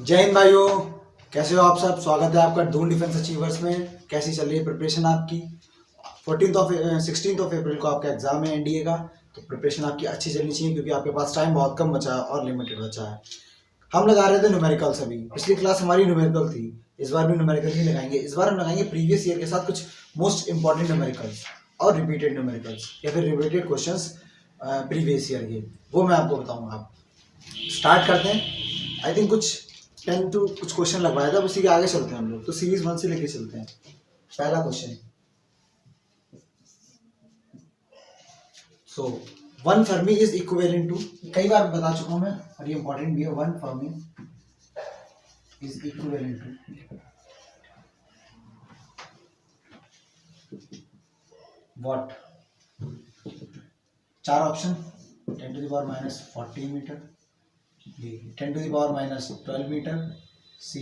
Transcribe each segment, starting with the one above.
जय हिंद भाइयों, कैसे हो आप सब। स्वागत है आपका ढूंढ डिफेंस अचीवर्स में। कैसी चल रही है प्रिपरेशन आपकी। 16 अप्रैल को आपका एग्जाम है एनडीए का, तो प्रिपरेशन आपकी अच्छी चलनी चाहिए क्योंकि आपके पास टाइम बहुत कम बचा है और लिमिटेड बचा है। हम लगा रहे थे न्यूमेरिकल सभी, पिछली क्लास हमारी न्यूमेरिकल थी, इस बार भी न्यूमेरिकल ही लगाएंगे। इस बार हम लगाएंगे प्रीवियस ईयर के साथ कुछ मोस्ट इंपॉर्टेंट न्यूमेरिकल्स और रिपीटेड न्यूमेरिकल्स या फिर रिपीटेड क्वेश्चंस प्रीवियस ईयर के, वो मैं आपको बताऊंगा। आप स्टार्ट करते हैं। आई थिंक कुछ 10 to कुछ क्वेश्चन लगवाया था, उसी के आगे चलते हैं हम लोग। तो सीरीज 1 से लेके चलते हैं। पहला question, so 1 fermi is equivalent to, कई बार बता चुका हूं मैं और ये इंपॉर्टेंट भी है। 1 fermi is equivalent to what. 4 option, 10 to the power minus 14 metre, B 10 to the power minus 12 metre, C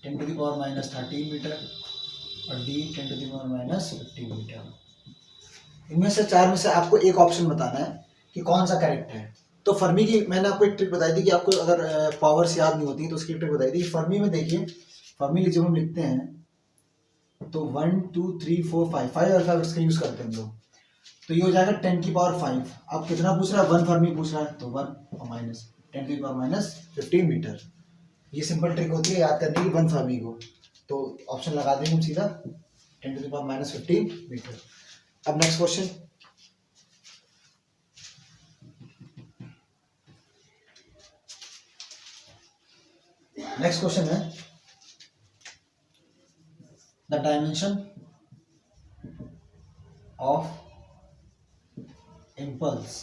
10 to the power minus 13 metre और D 10 to the power minus 15 metre. इनमें से 4 में से आपको एक ऑप्शन बताना है कि कौन सा करेक्ट है। तो फर्मी की मैंने आपको एक ट्रिक बताई थी कि आपको अगर पावर्स याद नहीं होती तो उसकी ट्रिक बताई थी। फर्मी में देखिए, फर्मी जब हम लिखते हैं तो 1 2 3 4 5 अल्फाबेट्स का यूज करते हैं हम लोग। तो ये हो जाएगा 10 की पावर 5। अब कितना पूछ रहा है? 1 फर्मी पूछ रहा है, तो 1 और माइनस 10 की पावर माइनस 15 मीटर। ये सिंपल ट्रिक होती है याद करने की 1 फर्मी को। तो ऑप्शन लगा देंगे हम सीधा 10 की पावर माइनस 15 मीटर। अब नेक्स्ट क्वेश्चन, है the dimension of impulse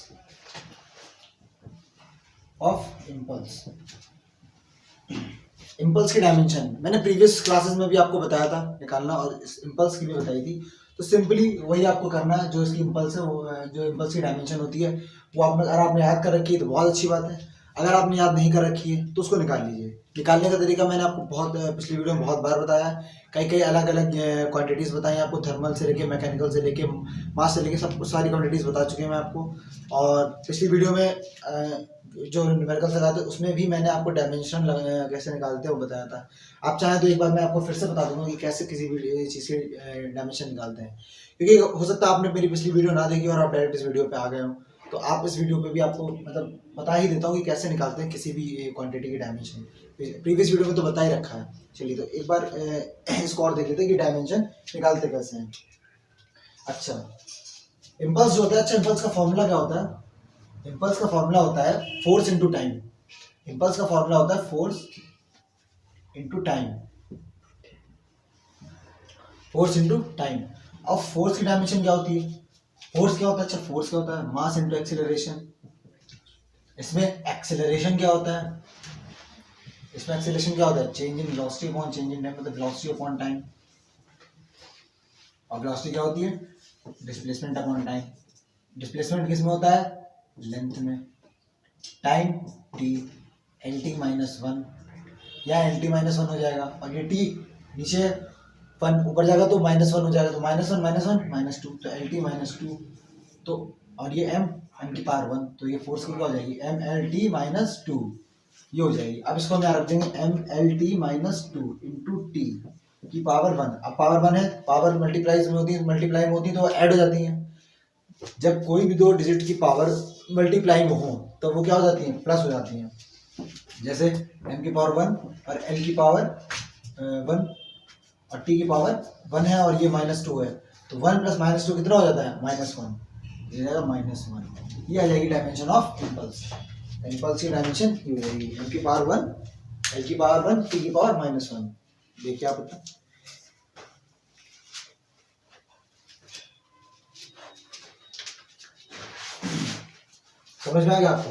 impulse की डायमेंशन मैंने प्रीवियस क्लासेस में भी आपको बताया था निकालना, और इस इम्पल्स की भी बताई थी। तो सिंपली वही आपको करना है। जो इसकी इम्पल्स है, वो जो इम्पल्स की डायमेंशन होती है वो आपने, अगर आपने याद कर रखी है तो बहुत अच्छी बात है। अगर आपने याद नहीं कर रखी है तो उसको निकाल लीजिए। निकालने का तरीका मैंने आपको पिछली वीडियो में बहुत बार बताया है। कई अलग अलग क्वांटिटीज़ बताई आपको, थर्मल से लेके मैकेनिकल से लेके मास से लेके सब कुछ सारी क्वांटिटीज़ बता चुके हैं मैं आपको। और पिछली वीडियो में जो न्यूमेरिकल लगाते हैं उसमें भी मैंने आपको डायमेंशन कैसे निकालते हैं वो बताया था। आप चाहें तो एक बार मैं आपको फिर से बता दूंगा कि कैसे किसी भी चीज़ के डायमेंशन निकालते हैं, क्योंकि हो सकता है आपने मेरी पिछली वीडियो ना देखी और आप डायरेक्ट इस वीडियो पे आ गए हो। तो आप इस वीडियो पे भी आपको मतलब बता ही देता हूँ कि कैसे निकालते हैं किसी भी क्वांटिटी की डायमेंशन। प्रीवियस वीडियो में तो बता ही रखा है। चलिए तो एक बार इसको और देख लेते हैं कि डायमेंशन निकालते कैसे हैं। अच्छा, इम्पल्स जो होता है, अच्छा इम्पल्स का फॉर्मूला क्या होता है? इम्पल्स का फॉर्मूला होता है फोर्स इनटू टाइम। इम्पल्स का फॉर्मूला होता है force into time. Force into time. अब फोर्स की डायमेंशन क्या होती है? फोर्स क्या होता है? अच्छा, फोर्स क्या होता है? Mass into acceleration. इसमें एक्सीलरेशन क्या होता है? इसमें एक्सीलरेशन क्या होता है? Change in velocity upon change in time, मतलब वेलोसिटी अपॉन टाइम। और वेलोसिटी क्या होती है? Displacement upon time. डिस्प्लेसमेंट किस में होता है? लेंथ में। Time T, L T minus 1 या एल टी माइनस 1 हो जाएगा। और ये टी नीचे 1 ऊपर जाएगा तो माइनस 1 हो जाएगा, तो माइनस 1 माइनस 2, तो एल टी माइनस 2। तो और ये एम की पावर 1, तो ये फोर्स की क्या हो जाएगी? एम एल टी माइनस 2 ये हो जाएगी। अब इसको हम यहाँ रख देंगे M L T minus 2 into T की पावर 1। अब पावर 1 है, पावर मल्टीप्लाई में होती है तो ऐड हो जाती है। जब कोई भी 2 डिजिट की पावर मल्टीप्लाई में हो तो वो क्या हो जाती है? प्लस हो जाती है। जैसे m की पावर 1 और l की पावर 1 और t की पावर 1 है और ये -2 है, तो 1 प्लस -2 कितना हो जाता है? -1। ये जाएगा -1। ये आ जाएगी डायमेंशन ऑफ इम्पल्स। इम्पल्स की डायमेंशन ये हो जाएगी m की पावर 1, l की पावर 1, t की पावर -1। देखिए आप बता, समझ में आ गया आपको?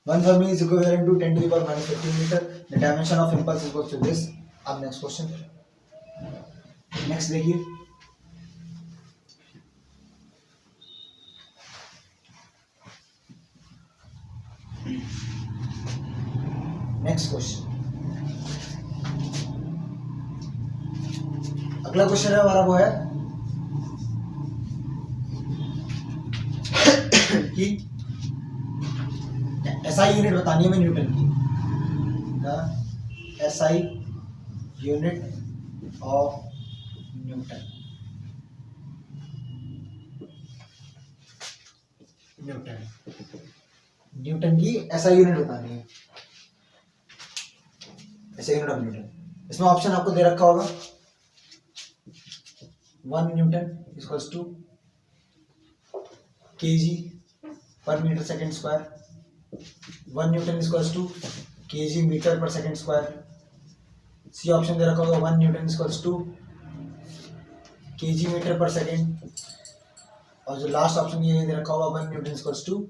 1 Fermi is equivalent to 10 to the power minus 15 meter. The dimension of impulse is equal to this. अब नेक्स्ट क्वेश्चन, नेक्स्ट देखिए। नेक्स्ट क्वेश्चन, अगला क्वेश्चन है हमारा, वो है कि एसआई यूनिट बतानी है हमें न्यूटन की। SI unit of newton. Newton की SI यूनिट बतानी है, SI यूनिट ऑफ न्यूटन। इसमें ऑप्शन आपको दे रखा होगा 1 newton equals to kg per metre second square, 1 newton equals to kg metre per second square. C option दे रखा होगा 1 newton equals to kg metre per second, और जो लास्ट ऑप्शन ये दे रखा होगा 1 newton equals to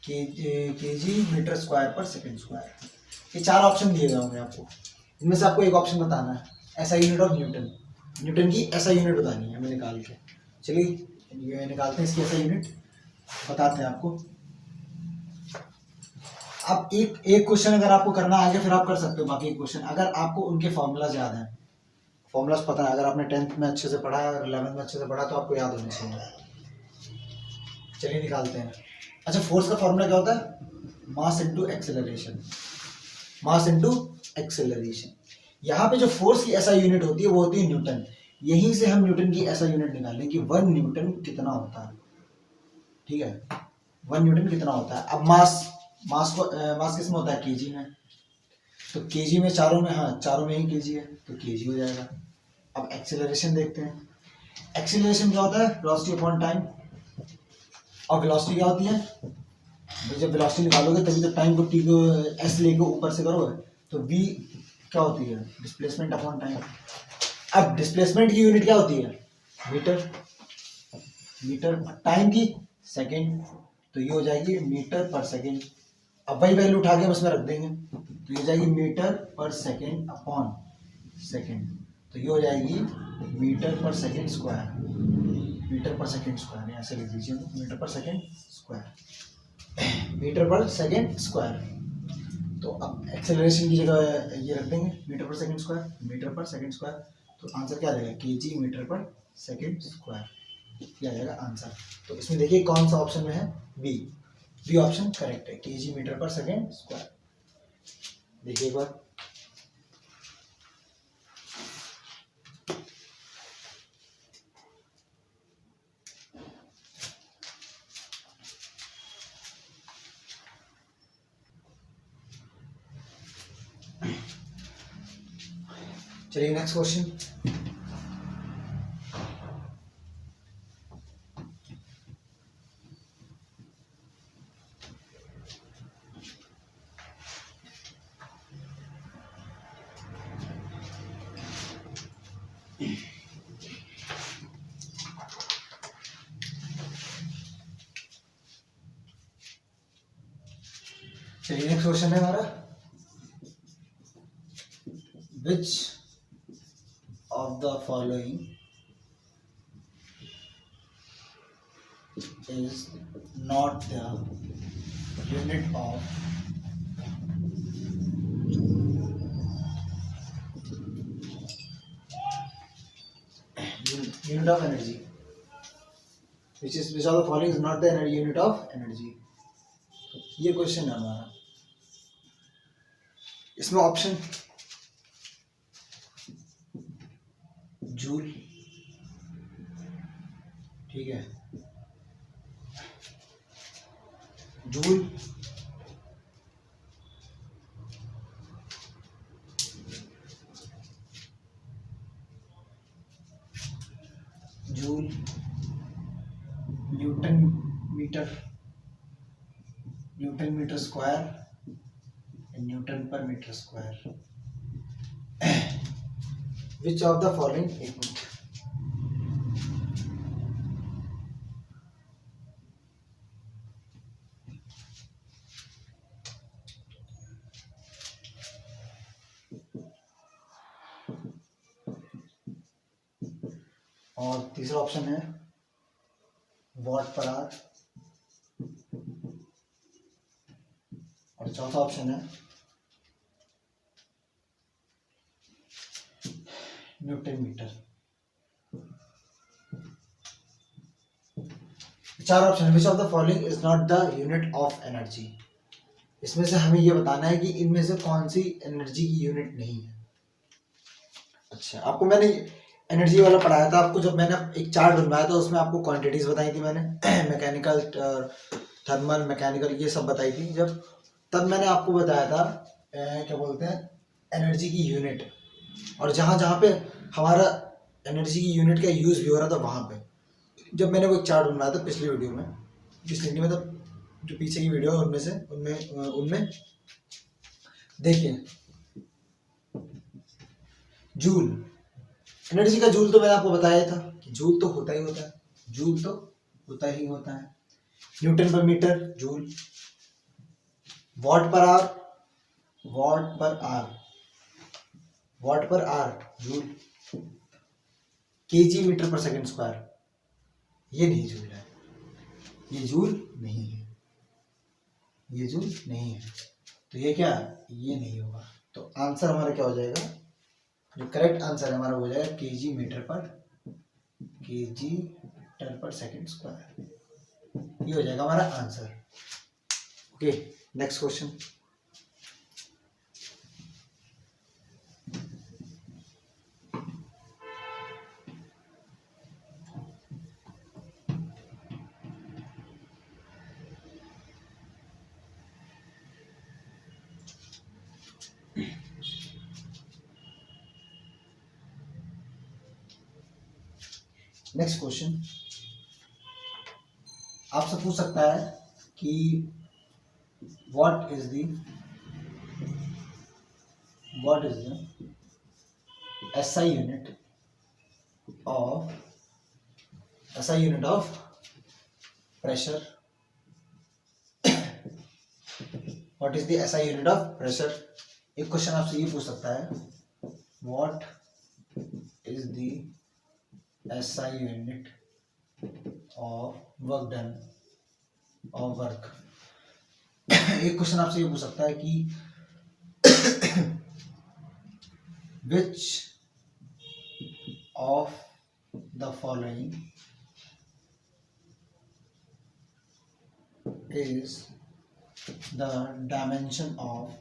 kg metre square पर सेकेंड स्क्वायर। ये 4 ऑप्शन दिए गए होंगे आपको, इनमें से आपको एक ऑप्शन बताना है SI unit of newton. Newton की SI यूनिट बतानी है हमें निकाल के। चलिए ये निकालते हैं इसकी SI यूनिट, बताते हैं आपको। अब एक क्वेश्चन अगर आपको करना आ गया फिर आप कर सकते हो बाकी क्वेश्चन, अगर आपको उनके फॉर्मूलाज याद हैं, फॉर्मूलाज पता है, अगर आपने 10th में अच्छे से पढ़ा है और 11th में अच्छे से पढ़ा तो आपको याद होने चाहिए। चलिए निकालते हैं। अच्छा, फोर्स का फॉर्मूला क्या होता है? मास इनटू एक्सेलरेशन, मास इनटू एक्सेलरेशन। यहाँ पे जो फोर्स की SI यूनिट होती है वो होती है न्यूटन। यहीं से हम न्यूटन की SI यूनिट निकालें कि 1 न्यूटन कितना होता है। ठीक है, 1 न्यूटन कितना होता है। अब मास किस में होता है? केजी में। तो केजी में चारों में, हाँ चारों में ही केजी है तो केजी हो जाएगा। अब एक्सेलरेशन देखते हैं। एक्सेलरेशन क्या होता है? Velocity upon time. और वेलोसिटी क्या होती है? जब वेलोसिटी निकालोगे तभी तो टाइम को टी को एस लेके ऊपर से करोगे तो वी क्या होती है? Displacement upon time. अब डिस्प्लेसमेंट की यूनिट क्या होती है? मीटर। मीटर। टाइम की सेकंड, तो ये हो जाएगी मीटर पर सेकंड। अब वही वैल्यू उठा के हम इसमें रख देंगे तो ये हो जाएगी metre per second upon second, तो ये हो जाएगी metre per second square. Metre per second square ऐसे लिख दीजिए, metre per second square, metre per second square. तो अब एक्सेलरेशन की जगह ये रख देंगे metre per second square, metre per second square. तो आंसर क्या आ जाएगा? KG metre per second square, ये आ जाएगा आंसर। तो इसमें देखिए कौन सा ऑप्शन में है? बी ऑप्शन करेक्ट है, KG metre per second square. देखिए एक बार, चलिए नेक्स्ट क्वेश्चन। चलिए नेक्स्ट क्वेश्चन है हमारा, विच of the following is not the unit of energy, which of the following is not the unit of energy। ये question है हमारा। इसमें ऑप्शन जूल, ठीक है, joule, joule, newton metre square, newton per metre square. Which of the following, एक minute, और तीसरा option है वॉट पर आवर, और चौथा ऑप्शन है न्यूटन मीटर। चार option, which of the following is not the unit of energy. इसमें से हमें ये बताना है कि इनमें से कौन सी एनर्जी की यूनिट नहीं है। अच्छा, आपको मैंने एनर्जी वाला पढ़ाया था आपको, जब मैंने एक चार्ट बनवाया था उसमें आपको क्वांटिटीज बताई थी मैंने मैकेनिकल, थर्मल, मैकेनिकल ये सब बताई थी जब, तब मैंने आपको बताया था क्या बोलते हैं एनर्जी की यूनिट, और जहाँ जहाँ पे हमारा एनर्जी की यूनिट का यूज भी हो रहा था वहाँ पे, जब मैंने वो एक चार्ट बनवाया था पिछली वीडियो में, पिछली मतलब जो पीछे की वीडियो है उनमें से उनमें देखिए जूल, एनर्जी का जूल तो मैंने आपको बताया था कि जूल तो होता ही होता है, जूल तो होता ही होता है। Newton per metre joule, watt per hour, watt per hour, watt per hour joule, KG metre per second square, ये नहीं जूल है, ये जूल नहीं है, ये जूल नहीं है, तो ये क्या है, ये नहीं होगा। तो आंसर हमारा क्या हो जाएगा, जो करेक्ट आंसर हमारा हो जाएगा KG metre per second square, ये हो जाएगा हमारा answer. Okay, next question. Next question आपसे पूछ सकता है कि what is the SI unit of pressure, what is the SI unit of pressure. एक क्वेश्चन आपसे ये पूछ सकता है what is the SI unit of work done, of work. एक क्वेश्चन आपसे ये पूछ सकता है कि which of the following is the dimension of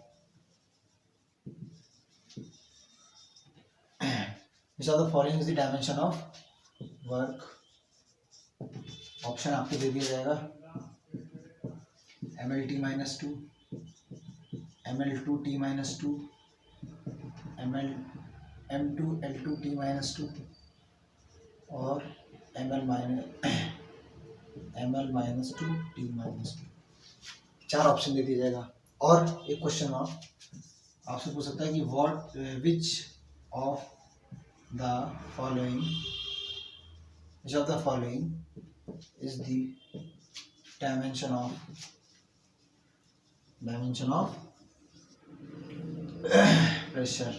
which of the following is the dimension of work। Option आपको दे दिया जाएगा MLT -2, ML2T -2, M2L2T -2 और ML -2T -2, चार ऑप्शन दे दिया जाएगा। और एक क्वेश्चन आपसे पूछ सकता है कि विच of the following is the dimension of pressure.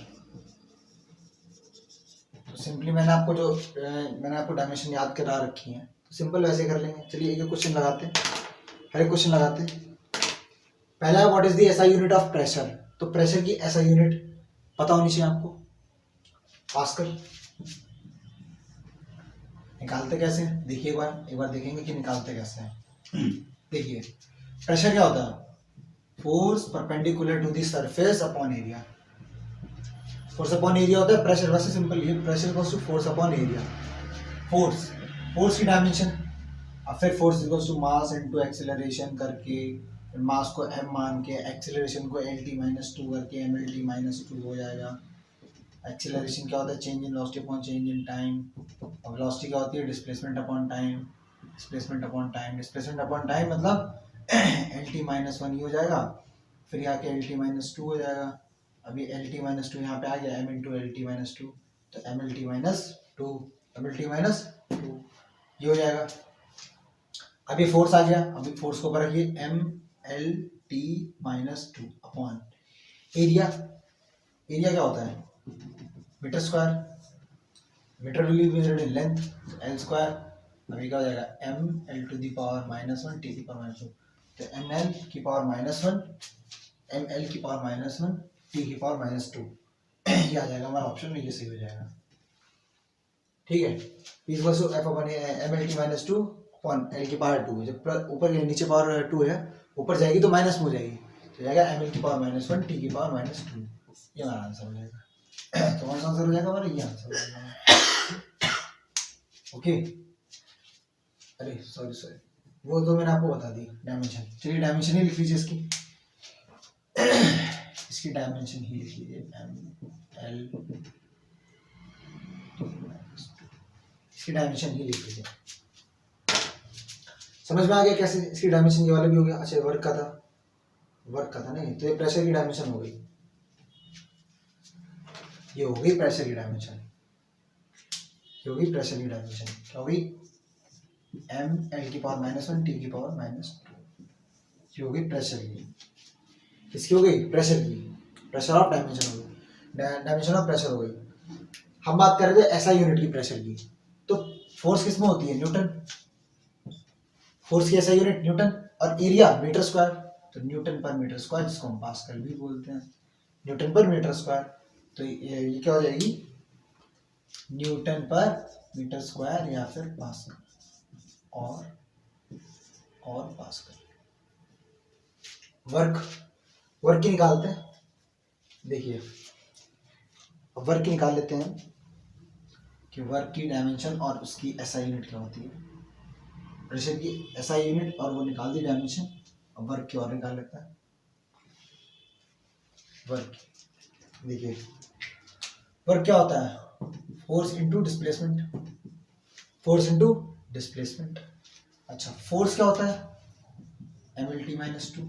तो सिंपली मैंने आपको डायमेंशन याद करा रखी है, तो सिंपल वैसे कर लेंगे। चलिए एक क्वेश्चन लगाते हैं, हर एक क्वेश्चन लगाते हैं। पहला है what is the SI unit of pressure. तो प्रेशर की SI यूनिट पता होनी चाहिए आपको। पास्कल। निकालते कैसे हैं देखिए, एक बार देखेंगे कि निकालते कैसे हैं। देखिए प्रेशर क्या होता है, force perpendicular to the surface upon area. Force upon area होता है प्रेशर, वैसे सिंपल ये pressure equals to force upon area. Force की डायमेंशन, और फिर force equals to mass into acceleration करके, मास को m मान के एक्सेलरेशन को LT -2 करके MLT -2 हो जाएगा। एक्सेलरेशन क्या होता है, change in velocity upon change in time, और वेलोसिटी क्या होती है, displacement upon time. Displacement upon time मतलब LT -1 ही हो जाएगा, फिर यहाँ के LT -2 हो जाएगा। अभी LT -2 यहाँ पे आ गया, m इंटू LT -2, तो MLT -2 ये हो जाएगा। अभी फोर्स आ गया, अभी फोर्स को ऊपर रखिए MLT -2 अपॉन एरिया। एरिया क्या होता है, metre square, metre will be measured in length, L square. अभी क्या हो जाएगा ML to the power -1 T की पावर -2, तो ML की पावर -1 T की पावर -2 ये आ जाएगा हमारा ऑप्शन में, ये सही हो जाएगा। ठीक है, F upon MLT -2 upon L की पावर 2। जब ऊपर नीचे पावर 2 है, ऊपर जाएगी तो माइनस में हो जाएगी, तो जाएगा ml की पावर -1 t की पावर -2। ये हमारा आंसर हो जाएगा। तो कौन सा आंसर हो जाएगा हमारा? ये आंसर हो जाएगा। ओके, अरे सॉरी, वो तो मैंने आपको बता दी डायमेंशन। चलिए डायमेंशन ही लिख लीजिए इसकी डायमेंशन ही लिख लीजिए ml, इसकी डायमेंशन ही लिख लीजिए। समझ में आ गया कैसे? इसकी डायमेंशन ये वाला भी हो गया। अच्छा वर्क का था नहीं, तो ये प्रेशर की डायमेंशन हो गई, ये हो गई प्रेशर की डायमेंशन, ये हो गई प्रेशर की डायमेंशन। क्या हो गई? ml की पावर -1 t की पावर -2, ये हो गई प्रेशर की। किसकी हो गई? प्रेशर की। प्रेशर ऑफ डायमेंशन हो गई, डायमेंशन ऑफ प्रेशर हो गई। हम बात कर रहे थे एसआई यूनिट की प्रेशर की। तो फोर्स किस में होती है? न्यूटन। फोर्स की एसआई यूनिट न्यूटन, और एरिया मीटर स्क्वायर। तो न्यूटन पर मीटर स्क्वायर, जिसको हम पास्कल भी बोलते हैं, न्यूटन पर मीटर स्क्वायर। तो ये क्या हो जाएगी? न्यूटन पर मीटर स्क्वायर या फिर पास्कल, और पास्कल। वर्क की निकालते हैं। देखिए वर्क की निकाल लेते हैं कि वर्क की डायमेंशन और उसकी एसआई यूनिट क्या होती है। प्रेशर की एसआई यूनिट और वो निकाल दी डायमेंशन, और वर्क की और निकाल लेता है। वर्क देखिए, वर्क क्या होता है? Force into displacement, force into displacement. अच्छा फोर्स क्या होता है? mlt -2।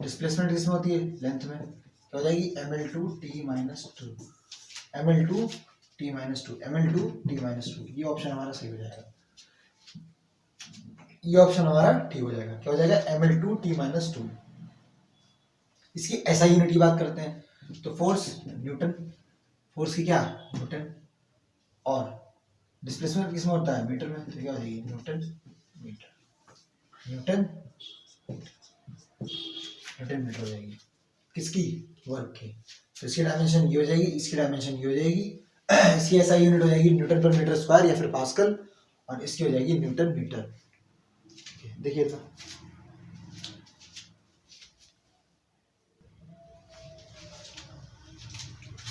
डिस्प्लेसमेंट किसमें होती है? लेंथ में। क्या हो जाएगी? ml2 t -2, ml2 t -2, ml2 t -2। ये ऑप्शन हमारा सही हो जाएगा, ये ऑप्शन हमारा ठीक हो जाएगा। क्या हो जाएगा? ml2 t -2। इसकी एसआई यूनिट की बात करते हैं। तो फोर्स न्यूटन, फोर्स की क्या? न्यूटन, और डिस्प्लेसमेंट किसमें होता है? मीटर में। तो क्या हो जाएगी? न्यूटन मीटर, न्यूटन मीटर हो जाएगी। किसकी? वर्क की। तो इसकी डायमेंशन ये हो जाएगी, इसकी डायमेंशन ये हो जाएगी। इसकी एसआई यूनिट हो जाएगी न्यूटन पर मीटर स्क्वायर या फिर पास्कल, और इसकी हो जाएगी न्यूटन मीटर। देखिए तो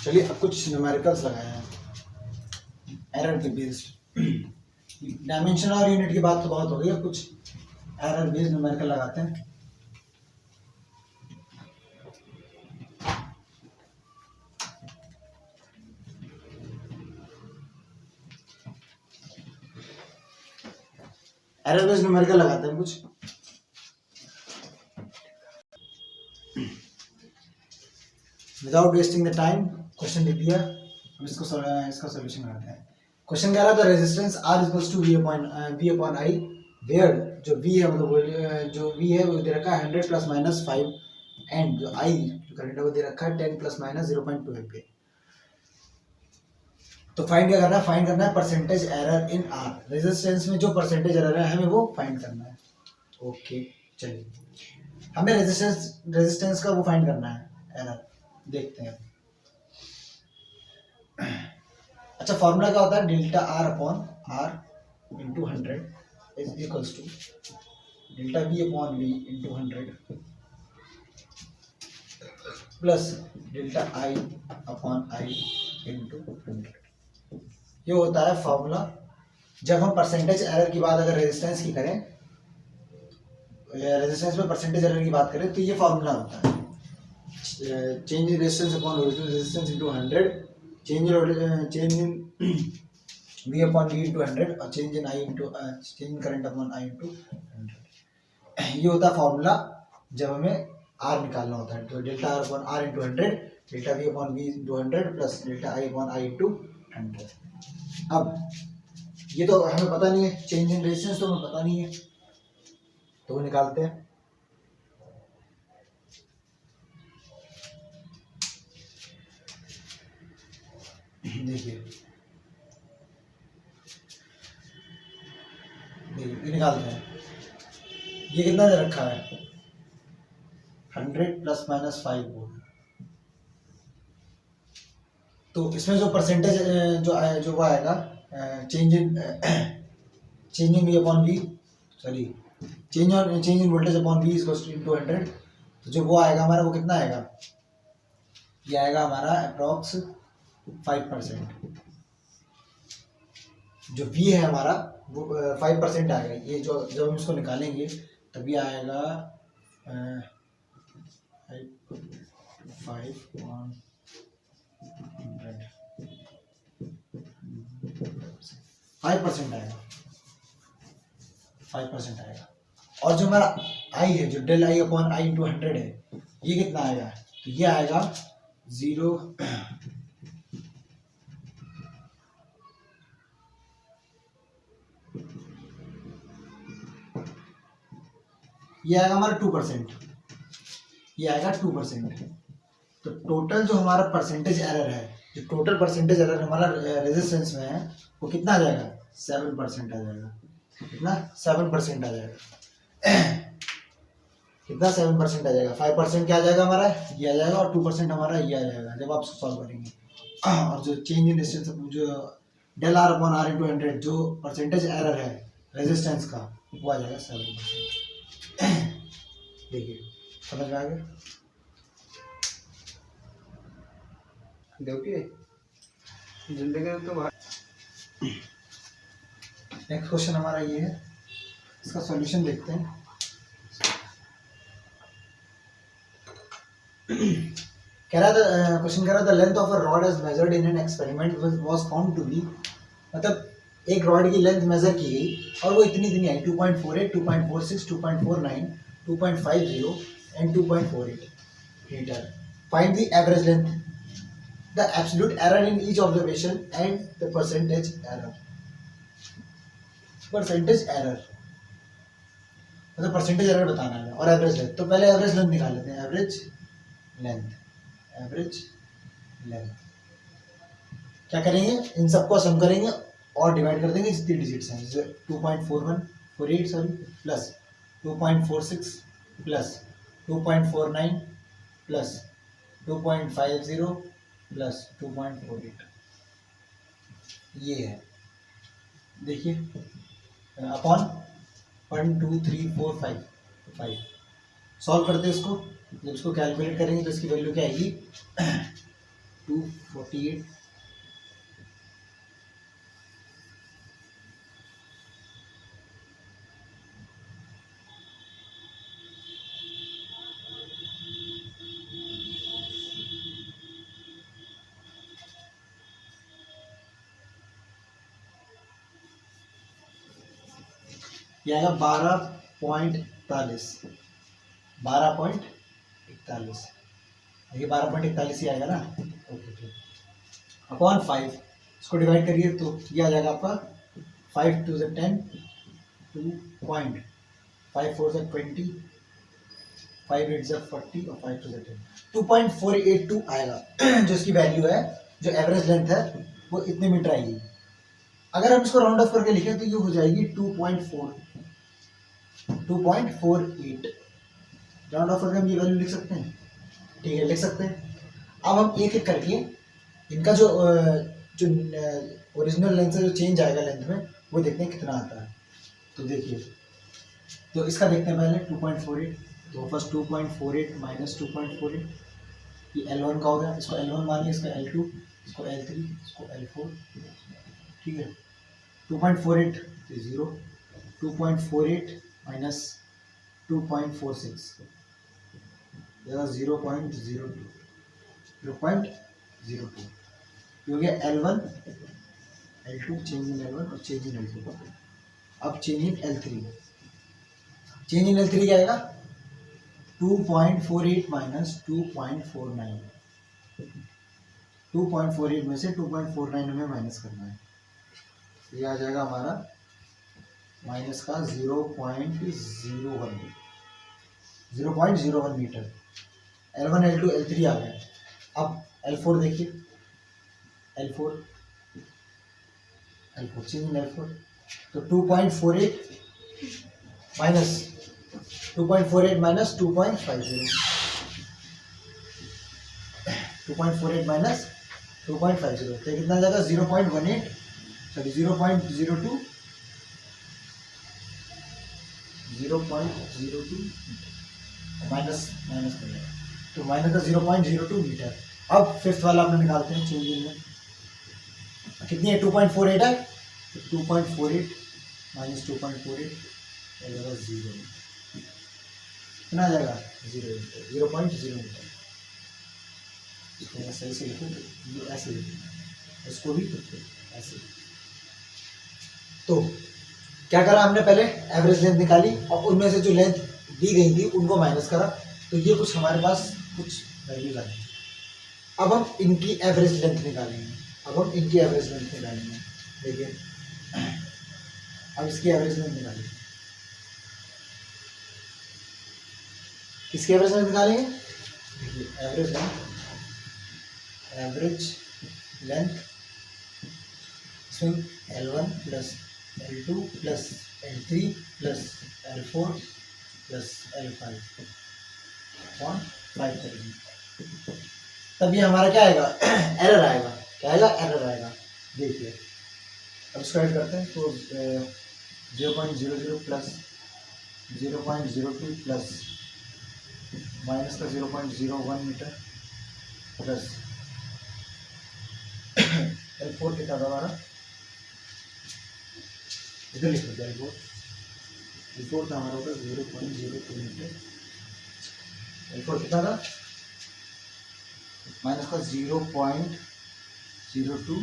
चलिए अब कुछ न्यूमेरिकल्स लगाए हैं एरर के बेस्ड। डायमेंशन और यूनिट की बात तो बहुत हो गई, अब कुछ एरर बेस्ड न्यूमेरिकल लगाते हैं। एरर बेस्ड न्यूमेरिकल लगाते हैं कुछ। Without wasting the time question लिख दिया, अब इसका सॉल्यूशन करते हैं। क्वेश्चन कह रहा था resistance R equals to V upon I, where जो V है मतलब जो V है वो दे रखा है 100 ± 5, एंड जो I जो करंट है वो दे रखा है 10 ± 0.2 एम्पीयर। तो फाइंड क्या करना है? फाइंड करना है percentage error in R। Resistance में जो परसेंटेज एरर है हमें वो फाइंड करना है। ओके चलिए हमें रेजिस्टेंस का वो फाइंड करना है एरर, देखते हैं। अच्छा फॉर्मूला क्या होता है? Delta R upon R into 100 is equals to delta V upon V into 100 plus delta I upon I into 100। ये होता है फॉर्मूला जब हम परसेंटेज एरर की बात अगर रेजिस्टेंस की करें, रेजिस्टेंस में परसेंटेज एरर की बात करें तो ये फॉर्मूला होता है change in resistance upon original resistance into 100, change in V upon V into 100 और change in current upon I into 100। ये होता है फॉर्मूला जब हमें R निकालना होता है। तो delta R upon R into 100, delta V upon V into 100 plus delta I upon I into 100। अब ये तो हमें पता नहीं है, चेंज इन रेजिस्टेंस तो हमें पता नहीं है, तो वो निकालते हैं। देखिए ये निकालते हैं। ये कितना दे रखा है? 100 ± 5 वोल्ट। तो इसमें जो परसेंटेज जो वो आएगा change in V upon V, sorry change in voltage upon V equals to 100। तो जो वो आएगा हमारा, वो कितना आएगा, ये आएगा हमारा अप्रॉक्स 5%। जो v है हमारा वो 5% आएगा। ये जो जब हम इसको निकालेंगे तभी आएगा 5% आएगा, 5% आएगा। और जो हमारा i है, जो del I upon I into 100 है, ये कितना आएगा, तो ये आएगा 0, ये आएगा हमारा 2%, ये आएगा 2%। तो टोटल जो हमारा परसेंटेज एरर है, जो टोटल परसेंटेज एरर हमारा रेजिस्टेंस में है, वो कितना आ जाएगा, 7% आ जाएगा। कितना, 7% आ जाएगा। कितना, 7% आ जाएगा। 5% क्या आ जाएगा हमारा, ये आ जाएगा, और 2% हमारा ये आ जाएगा जब आप सॉल्व करेंगे। और जो चेंज इन डिस्टेंस, जो del R upon R into 100, जो परसेंटेज एरर है रेजिस्टेंस का, वो आ जाएगा 7%। देखिए समझ में आ गया। देखिए जिंदगी तो नेक्स्ट क्वेश्चन हमारा ये है, इसका सॉल्यूशन देखते हैं। कह रहा था, क्वेश्चन कह रहा था, length of a rod as measured in an experiment was found to be, मतलब एक रॉड की लेंथ मेजर की गई और वो इतनी आई, 2.48, 2.46, 2.49, 2.50 and 2.48 metre. Find the average length, the absolute error in each observation and the percentage error. Percentage error मतलब परसेंटेज एरर बताना है और एवरेज लेंथ। तो पहले एवरेज लेंथ निकाल लेते हैं। एवरेज लेंथ, एवरेज लेंथ क्या करेंगे, इन सबको सम करेंगे और डिवाइड कर देंगे जितनी डिजिट्स हैं, जैसे 2.48 sorry plus 2.46 plus 2.49 plus 2.50 plus 2.48, ये है। देखिए अपॉन 1 2 3 4 5 सॉल्व करते हैं इसको। जब इसको कैलकुलेट करेंगे तो इसकी वैल्यू क्या आएगी, 248 ये आएगा 12.41, 12.41, ये 12.41 ही आएगा ना। ओके ठीक, अपॉन 5, इसको डिवाइड करिए तो ये आ जाएगा आपका 5 2 से 10, 2.5 4 से 20, 5 8 से 40 और 5 2 से 10, 2.482 आएगा। जो इसकी वैल्यू है, जो एवरेज लेंथ है, वो इतने मीटर आएगी। अगर हम इसको राउंड ऑफ करके लिखें तो ये हो जाएगी 2.48। राउंड ऑफ करके हम ये वैल्यू लिख सकते हैं, ठीक है लिख सकते हैं। अब हम एक एक करके इनका जो ओरिजिनल लेंथ से जो चेंज आएगा लेंथ में, वो देखते हैं कितना आता है। तो देखिए, तो इसका देखते हैं पहले 2.48। तो फर्स्ट 2.48 माइनस 2.48, ये L1 का हो गया, इसको L1 मानिए, इसका L2, इसको L3, इसको L4, ठीक है। 2.48 0, 2.48 माइनस 2.46 0.02, 0.02 हो गया L1 L2, change in L1 और चेंज इन L2। अब change in L3, change in L3 क्या आएगा, 2.48 माइनस 2.49, 2.48 में से 2.49 हमें माइनस करना है, ये आ जाएगा हमारा माइनस का 0.01 मीटर। L1 L2 L3 आ गया। अब L4 देखिए, L4 चेंज इन L4, तो 2.48 माइनस 2.48 माइनस 2.50, 2.48 माइनस 2.50, तो कितना आ जाएगा 0.18 सॉरी 0.02 मीटर। माइनस माइनस कर लेंगे तो माइनस का 0.02 मीटर। अब फिफ्थ वाला अपने निकालते हैं चेंज इन लेंथ, कितनी है 2.48 है, तो 2.48 माइनस 2.48 हो जाएगा 0, कितना आ जाएगा 0.0 मीटर। इसको मैं सही से लिखूँ तो ये ऐसे लिखूँ, इसको भी ऐसे। तो क्या करा हमने, पहले एवरेज लेंथ निकाली और उनमें से जो लेंथ दी गई थी उनको माइनस करा, तो ये कुछ हमारे पास कुछ वैल्यूज आई। अब हम इनकी एवरेज लेंथ निकालेंगे, देखिए अब इसकी एवरेज लेंथ निकालेंगे, किसकी एवरेज लेंथ निकालेंगे, देखिए एवरेज लेंथ इसमें L1 plus L2 plus L3 plus L4 plus L5 point 5 करेंगे, तब ये हमारा क्या आएगा एरर आएगा, क्या आएगा एरर आएगा। देखिए अब इसको ऐड करते हैं तो 0.00 प्लस 0.02 प्लस माइनस का 0.01 मीटर प्लस L4 कितना था हमारा, इधर लिख दो L4 था हमारा ऊपर 0.02 मीटर, L4 कितना था माइनस का 0.02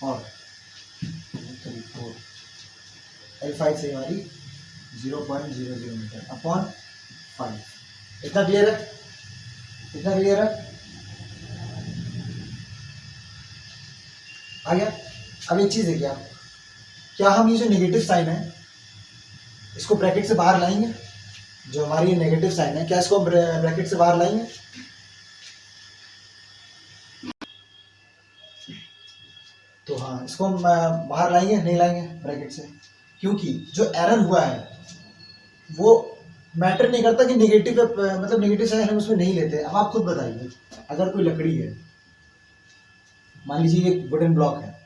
और 34, L5 से हमारी 0.00 मीटर अपॉन 5। इतना क्लियर है, आ गया। अब एक चीज देखिए आप, क्या हम ये जो नेगेटिव साइन है इसको ब्रैकेट से बाहर लाएंगे, जो हमारी ये नेगेटिव साइन है क्या इसको ब्रैकेट से बाहर लाएंगे, तो हाँ इसको हम बाहर लाएंगे, नहीं लाएंगे ब्रैकेट से, क्योंकि जो एरर हुआ है वो मैटर नहीं करता कि नेगेटिव मतलब नेगेटिव साइन हम उसमें नहीं लेते। अब आप खुद बताइए, अगर कोई लकड़ी है, मान लीजिए एक वुडन ब्लॉक है,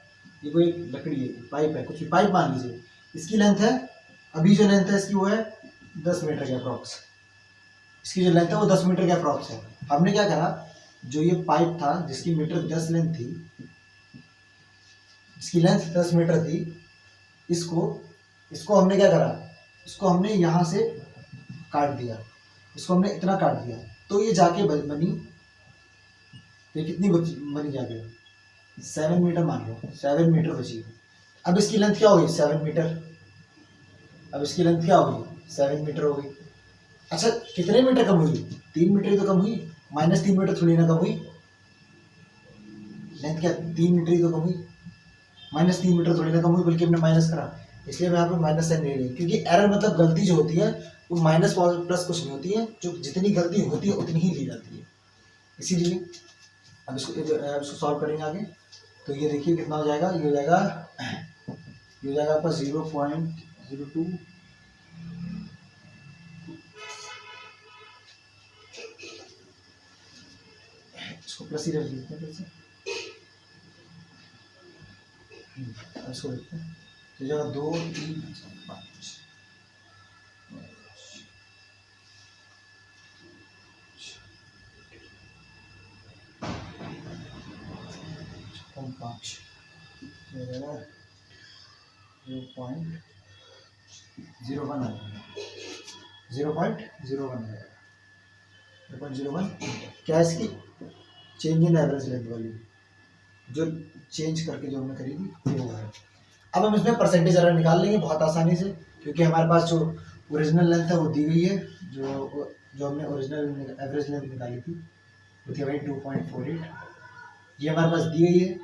ये कोई लकड़ी है, पाइप है, कुछ भी पाइप मान लीजिए, इसकी लेंथ है, अभी जो लेंथ है इसकी वो है 10 मीटर के अप्रॉक्स, इसकी जो लेंथ है वो 10 मीटर के अप्रॉक्स है। हमने क्या करा, जो ये पाइप था जिसकी मीटर 10 लेंथ थी, इसकी लेंथ 10 मीटर थी, इसको हमने क्या करा, इसको हमने यहाँ से काट दिया, इसको हमने इतना काट दिया, तो ये जाके बनी, ये कितनी बनी जाके 7 मीटर मान लो, 7 मीटर बची। अब इसकी लेंथ क्या होगी 7 मीटर, अब इसकी लेंथ क्या होगी 7 मीटर हो गई। अच्छा कितने मीटर कम हुई, 3 मीटर ही तो कम हुई, -3 मीटर थोड़ी ना कम हुई, लेंथ क्या 3 मीटर ही तो कम हुई, -3 मीटर थोड़ी ना कम हुई, बल्कि हमने माइनस करा, इसलिए मैं यहाँ पे माइनस साइन नहीं ली, क्योंकि एरर मतलब गलती जो होती है वो माइनस प्लस कुछ नहीं होती है, जो जितनी गलती होती है उतनी ही ली जाती है, इसीलिए। अब इसको सॉल्व करेंगे आगे, तो ये देखिए कितना हो जाएगा, ये हो जाएगा आपका 0.02 इसको प्लस ही रख लेते हैं फिर से, इसको देखते हैं, तो जगह 2 3 5 5 0.01 आएगा, 0.01 क्या है इसकी चेंज इन एवरेज लेंथ वाली, जो चेंज करके जो हमने करी थी वो है। अब हम इसमें परसेंटेज एरर निकाल लेंगे बहुत आसानी से, क्योंकि हमारे पास जो ओरिजिनल लेंथ है वो दी गई है, जो हमने ओरिजिनल एवरेज लेंथ निकाली थी वो थी भाई 2.48, ये हमारे पास दी गई है,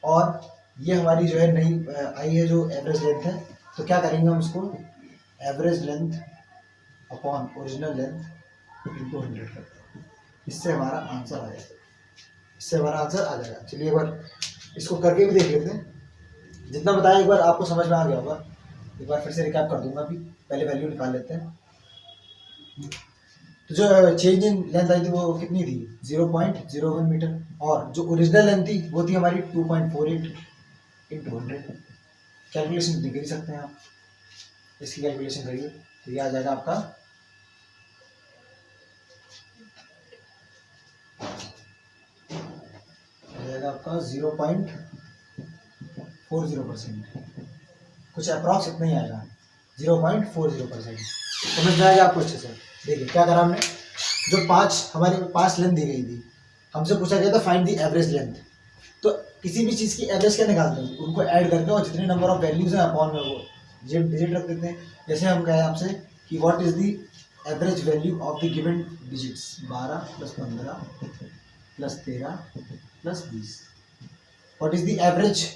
और ये हमारी जो है नई आई है जो एवरेज लेंथ है। तो क्या करेंगे हम इसको average length upon original length into 100 करते हैं, इससे हमारा आंसर आ जाएगा, चलिए एक बार इसको करके भी देख लेते हैं, जितना बताया एक बार आपको समझ में आ गया होगा, एक बार फिर से रिकैप कर दूंगा, अभी पहले वैल्यू निकाल लेते हैं। तो जो चेंज इन लेंथ आई थी वो कितनी थी 0.01 मीटर, और जो ओरिजिनल लेंथ थी वो थी हमारी 2.48 इंटू 100। कैलकुलेशन कर ही सकते हैं आप, इसकी कैलकुलेशन करिए तो ये आ जाएगा आपका जाएगा आपका 0.40%, कुछ अप्रॉक्स इतना ही आएगा 0.40%। समझ में आएगा आपको अच्छे से। देखिए क्या करा हमने, जो हमारे 5 लेंथ दी गई थी, हमसे पूछा गया था फाइंड द एवरेज लेंथ। तो किसी भी चीज़ की एवरेज क्या निकालते हैं, उनको ऐड करके और जितने नंबर ऑफ वैल्यूज हैं अपॉन में वो डिजिट रख देते हैं। जैसे हम कहे आपसे कि what is the average value of the given digits, 12 + 15 + 13 + 20, what is the average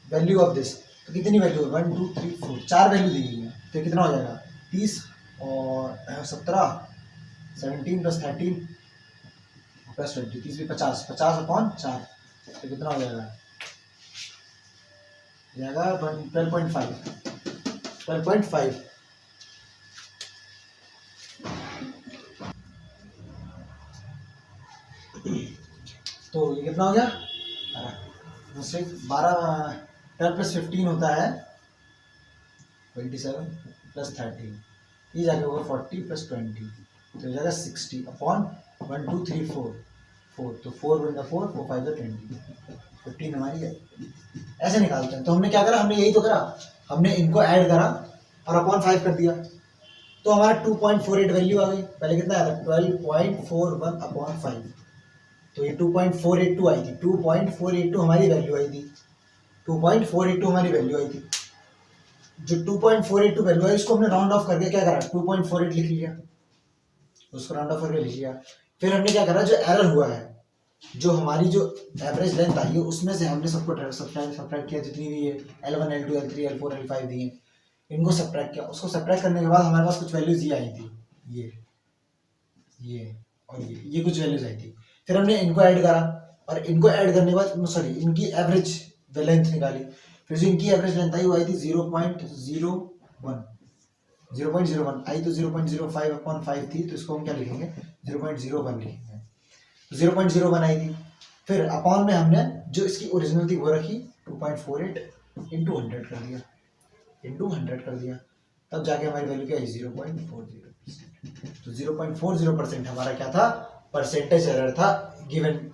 value of this. तो कितनी वैल्यू है, 1 2 3 4, 4 वैल्यू दी गई है। तो कितना हो जाएगा, 30 और 17 17 + 13 + 20, 30 भी 50, 50/4, तो कितना हो जाएगा, 12.5। तो ये कितना हो गया, मुझसे 12 + 15 होता है 27 + 13, ये जाके होगा 40 + 20, तो हो जाएगा 60/1 2 3 4, तो 4 × 4 4 5 20, 15 हमारी है। ऐसे निकालते हैं। तो हमने क्या करा, हमने यही तो करा, हमने इनको ऐड करा और अपॉन 5 कर दिया, तो हमारा 2.48 वैल्यू आ गई। पहले कितना आया था, 12.41/5, तो ये 2.482 आई थी, 2.482 हमारी वैल्यू आई थी, 2.482 हमारी वैल्यू आई थी। जो 2.482 वैल्यू है, इसको हमने राउंड ऑफ करके क्या करा, 2.48 लिख लिया, उसको राउंड ऑफ करके लिख लिया। फिर हमने क्या करा, जो एरर हुआ है, जो हमारी जो एवरेज लेंथ आई है, उसमें से हमने सबको सब्ट्रैक्ट किया, जितनी भी है L1 L2 L3 L4 L5 दी है, इनको सब्ट्रैक्ट किया। उसको सब्ट्रैक्ट करने के बाद हमारे पास कुछ वैल्यूज ये आई थी, ये और ये कुछ वैल्यूज आई थी। फिर हमने इनको ऐड करा और इनको ऐड करने के बाद सॉरी इनकी एवरेज लेंथ निकाली। फिर जो इनकी एवरेज लेंथ आई वो आई थी 0.01 आई, तो 0.05/5 थी, तो इसको हम क्या लिखेंगे, 0.01 लिखेंगे, 0.01 आई थी। फिर अपॉन में हमने जो इसकी ओरिजिनल थी वो रखी, 2.48 इंटू 100 कर दिया, तब जाके हमारी वैल्यू क्या है, 0.40%। तो 0.40% हमारा क्या था, परसेंटेज एरर था गिवन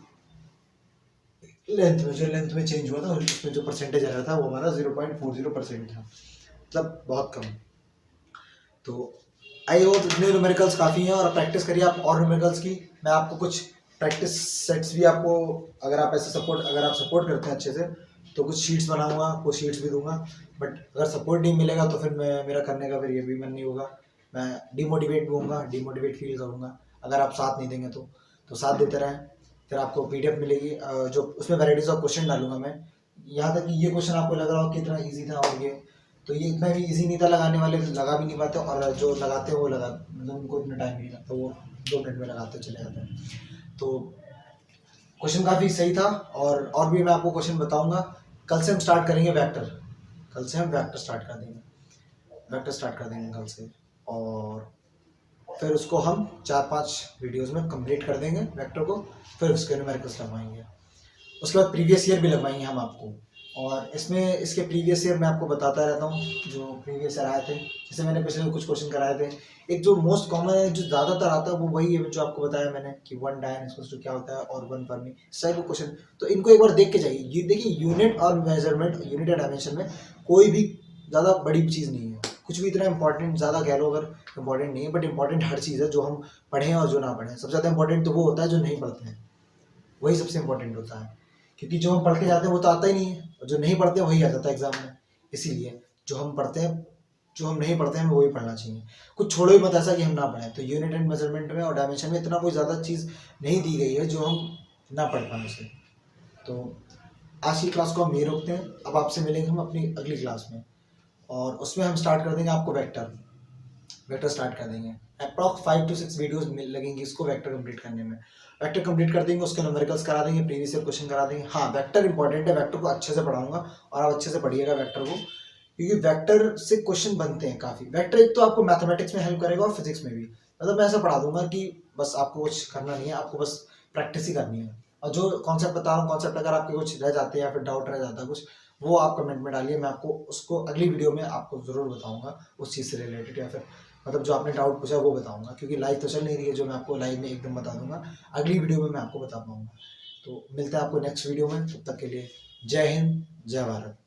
लेंथ में। जो लेंथ में चेंज हुआ था उसमें जो परसेंटेज एरर था वो हमारा 0.40% था, मतलब बहुत कम। तो आई होप इतने न्यूमेरिकल्स काफ़ी हैं, और प्रैक्टिस करिए आप और न्यूमेरिकल्स की। मैं आपको कुछ प्रैक्टिस सेट्स भी आपको, अगर आप सपोर्ट करते हैं अच्छे से, तो कुछ शीट्स बनाऊंगा, कुछ शीट्स भी दूंगा। बट अगर सपोर्ट नहीं मिलेगा तो फिर मेरा करने का फिर ये भी मन नहीं होगा, मैं डिमोटिवेट भी होऊंगा, डिमोटिवेट फील करूँगा अगर आप साथ नहीं देंगे। तो साथ देते रहें, फिर आपको PDF मिलेगी, जो उसमें वैराइटीज ऑफ क्वेश्चन डालूंगा मैं। यहाँ तक कि ये क्वेश्चन आपको लग रहा हो कितना ईजी था, और ये तो ये इतना भी इजी नहीं था, लगाने वाले लगा भी नहीं पाते, और जो लगाते हैं वो मतलब उनको इतना टाइम नहीं लगता, वो 2 मिनट में लगाते चले जाते हैं। तो क्वेश्चन काफ़ी सही था, और भी मैं आपको क्वेश्चन बताऊंगा। कल से हम स्टार्ट करेंगे वेक्टर, स्टार्ट कर देंगे कल से, और फिर उसको हम 4-5 वीडियोस में कंप्लीट कर देंगे वेक्टर को। फिर उसके न्यूमेरिकल्स लगवाएंगे, उसके बाद प्रीवियस ईयर भी लगवाएंगे हम आपको। और इसके प्रीवियस ईयर मैं आपको बताता रहता हूँ जो प्रीवियस ईयर आए थे। जैसे मैंने पिछले कुछ क्वेश्चन कराए थे, एक जो मोस्ट कॉमन है, जो ज़्यादातर आता है, वो वही है जो आपको बताया मैंने कि 1 डायन क्या होता है और 1 फर्मी, इस टाइप के क्वेश्चन। तो इनको एक बार देख के जाइए। ये देखिए, यूनिट और मेजरमेंट, यूनिट या डायमेंशन में कोई भी ज़्यादा बड़ी चीज़ नहीं है, कुछ भी इतना इंपॉर्टेंट ज़्यादा कह लो अगर इंपॉर्टेंट नहीं है, बट इंपॉर्टेंट हर चीज़ है, जो हम पढ़ें और जो ना पढ़ें। सबसे ज़्यादा इंपॉर्टेंट तो वो होता है जो नहीं पढ़ते हैं, वही सबसे इंपॉर्टेंट होता है, क्योंकि जो हम पढ़ के जाते हैं वो तो आता ही नहीं है, और जो नहीं पढ़ते हैं वही आ जाता है एग्जाम में। इसीलिए जो हम नहीं पढ़ते हैं हमें वही पढ़ना चाहिए। कुछ छोड़ो ही मत ऐसा कि हम ना पढ़ें। तो यूनिट एंड मेजरमेंट में और डायमेंशन में इतना कोई ज़्यादा चीज़ नहीं दी गई है जो हम ना पढ़ पाएँ उसे। तो आज की क्लास को हम यही रोकते हैं। अब आपसे मिलेंगे हम अपनी अगली क्लास में, और उसमें हम स्टार्ट कर देंगे आपको वेक्टर स्टार्ट कर देंगे। अप्रॉक्स 5 to 6 वीडियोस लगेंगी इसको वेक्टर कंप्लीट करने में। वेक्टर कंप्लीट कर देंगे, उसके न्यूमेरिकल्स करा देंगे, प्रीवियस ईयर क्वेश्चन करा देंगे। हाँ, वेक्टर इंपॉर्टेंट है, वेक्टर को अच्छे से पढ़ाऊंगा, और आप अच्छे से पढ़िएगा वेक्टर को, क्योंकि वेक्टर से क्वेश्चन बनते हैं काफ़ी। वेक्टर एक तो आपको मैथमेटिक्स में हेल्प करेगा और फिजिक्स में भी। मतलब मैं ऐसा पढ़ा दूंगा कि बस आपको कुछ करना नहीं है, आपको बस प्रैक्टिस ही करनी है। और जो कॉन्सेप्ट बता रहा हूँ, कॉन्सेप्ट अगर आपके कुछ रह जाते हैं या फिर डाउट रह जाता है कुछ, वो आप कमेंट में डालिए, मैं आपको उसको अगली वीडियो में आपको ज़रूर बताऊंगा उस चीज़ से रिलेटेड, या फिर मतलब जो आपने डाउट पूछा वो बताऊंगा, क्योंकि लाइव तो चल नहीं रही है, जो मैं आपको लाइव में एकदम बता दूंगा, अगली वीडियो में मैं आपको बता पाऊंगा। तो मिलते हैं आपको नेक्स्ट वीडियो में, तब तक के लिए जय हिंद, जय भारत।